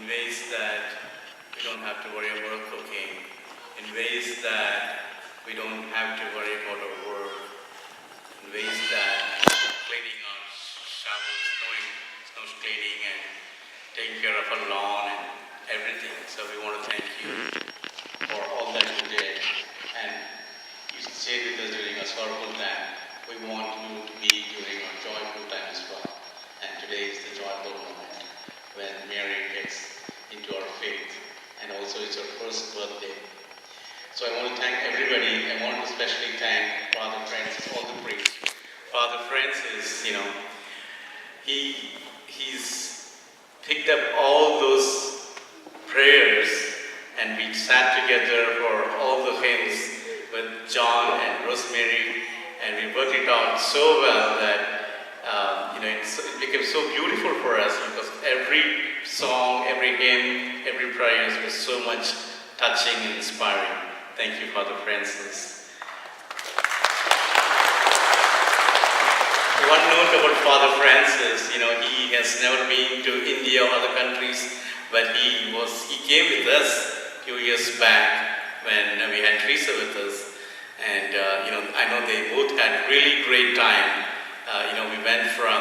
ways that we don't have to worry about cooking, in ways that we don't have to worry about our work, in ways that cleaning our showers, snow cleaning and taking care of our lawn and everything. So we want to thank you for all that you did. And you stayed with us during a sorrowful time. We want you to be during our joyful time as well. And today is the joyful moment when Mary gets into our faith. And also it's her first birthday. So I want to thank everybody. I want to especially thank Father Francis, all the priests. Father Francis, he's picked up all those prayers, and we sat together for all the hymns with John and Rosemary, and we worked it out so well that it became so beautiful for us, because every song, every hymn, every prayer was so much touching and inspiring. Thank you, Father Francis. One note about Father Francis, he has never been to India or other countries, but he came with us a few years back when we had Teresa with us. And, I know they both had really great time. We went from,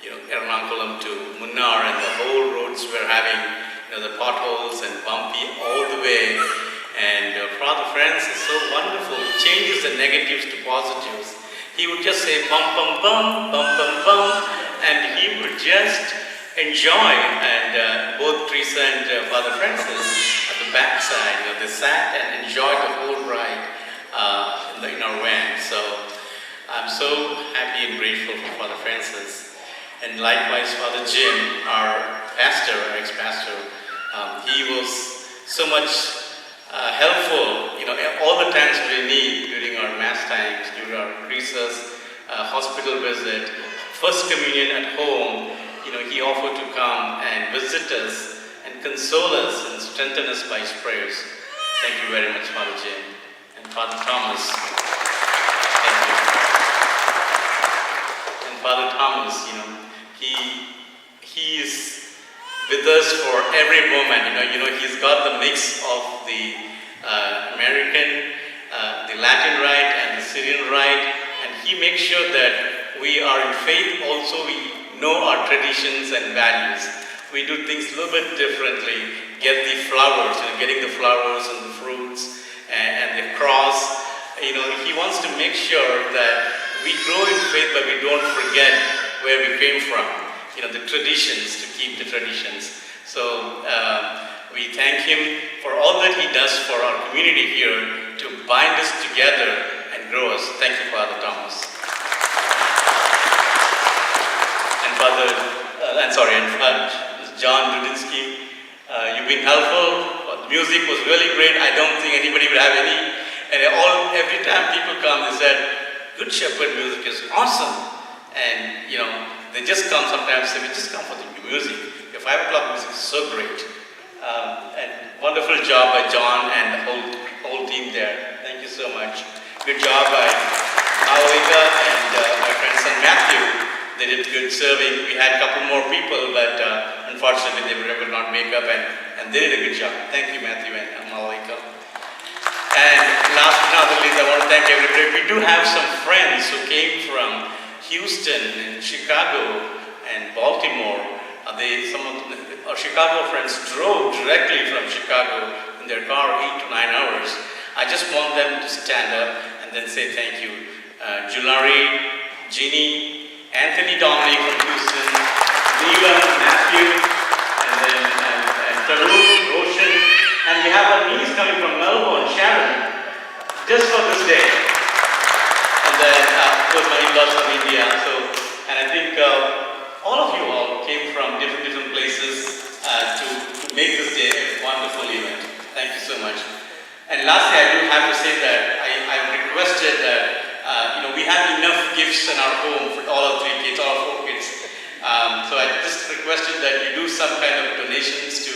Ernakulam to Munnar, and the whole roads were having, the potholes and bumpy all the way. And Father Francis is so wonderful. He changes the negatives to positives. He would just say bum bum bum, bum bum bum, and he would just enjoy. And both Teresa and Father Francis at the backside, they sat and enjoyed the whole ride in our van. So I'm so happy and grateful for Father Francis. And likewise, Father Jim, our pastor, our ex-pastor, he was so much helpful, all the times we need during our mass times, during our Teresa's hospital visit, first communion at home. He offered to come and visit us and console us and strengthen us by his prayers. Thank you very much, Father Jim. And Father Thomas, thank you. And Father Thomas, he is with us for every moment. He's got the mix of the American, the Latin rite and the Syrian rite, and he makes sure that we are in faith. Also, we know our traditions and values. We do things a little bit differently. Get the flowers, getting the flowers and the fruits and the cross. He wants to make sure that we grow in faith, but we don't forget where we came from. The traditions, to keep the traditions. So we thank him for all that he does for our community here to bind us together and grow us. Thank you, Father Thomas. And Father John Dudinsky, you've been helpful. The music was really great. I don't think anybody would have any. And every time people come, they said, Good Shepherd music is awesome. And they just come sometimes, say, we just come for the music. The 5 o'clock music is so great. And wonderful job by John and the whole team there. Thank you so much. Good job by Malika and my friend son Matthew. They did good serving. We had a couple more people, but unfortunately they were able to not make up, and they did a good job. Thank you, Matthew and Malika. And last but not least, I want to thank everybody. We do have some friends who came from Houston and Chicago and Baltimore. Some of our Chicago friends drove directly from Chicago in their car 8 to 9 hours. I just want them to stand up and then say thank you. Julari, Jeannie, Anthony Dominic from Houston, Neela, Matthew, and then Tarun, Roshan, and we have our niece coming from Melbourne, Sharon, just for this day. And then, of course, my in-laws from India. And I think all of you all came from different places to make this day a wonderful event. Thank you so much. And lastly, I do have to say that I requested that we have enough gifts in our home for all our 3 kids, all 4 kids. So I just requested that you do some kind of donations to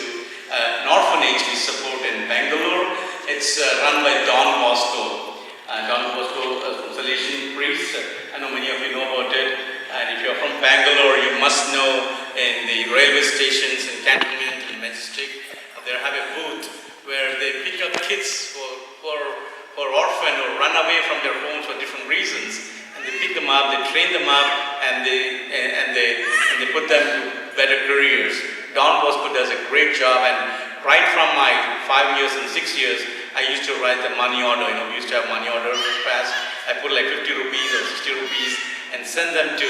an orphanage we support in Bangalore. It's run by Don Bosco. Don Bosco, a Salesian priest. I know many of you know about it. And if you're from Bangalore, you must know in the railway stations in Cantonment, in Majestic. They have a booth where they pick up kids who are orphan or run away from their homes for different reasons. And they pick them up, they train them up, and they put them to better careers. Don Bosco does a great job, and right from my 5 years and 6 years, I used to write the money order. We used to have money order pass. I put like 50 rupees or 60 rupees and send them to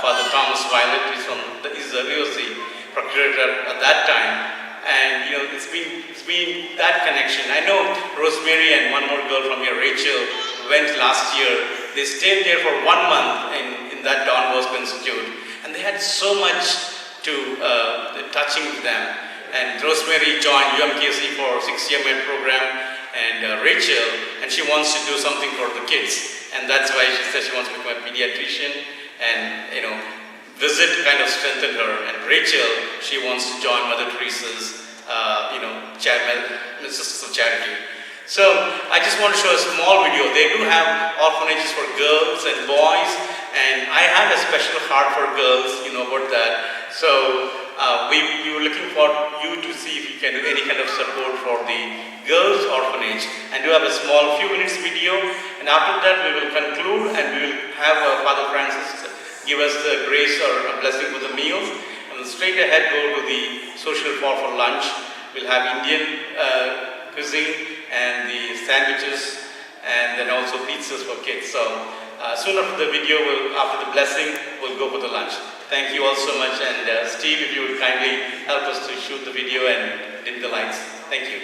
Father Thomas Violet, he was the procurator at that time. And it's been that connection. I know Rosemary and one more girl from here, Rachel, went last year. They stayed there for 1 month in that Don Bosco Institute, and they had so much to touching with them. And Rosemary joined UMKC for 6-year med program, and Rachel, and she wants to do something for the kids, and that's why she said she wants to become a pediatrician, and visit kind of strengthened her. And Rachel, she wants to join Mother Teresa's Sisters of Charity. So I just want to show a small video. They do have orphanages for girls and boys, and I have a special heart for girls, about that. So we were looking for you to see if you can do any kind of support for the girls orphanage, and do have a small few minutes video, and after that we will conclude, and we will have Father Francis give us the grace or a blessing for the meals, and straight ahead go to the social hall for lunch. We'll have Indian cuisine and the sandwiches, and then also pizzas for kids. So soon after the video, after the blessing, we'll go for the lunch. Thank you all so much, and Steve, if you would kindly help us to shoot the video and dim the lights. Thank you.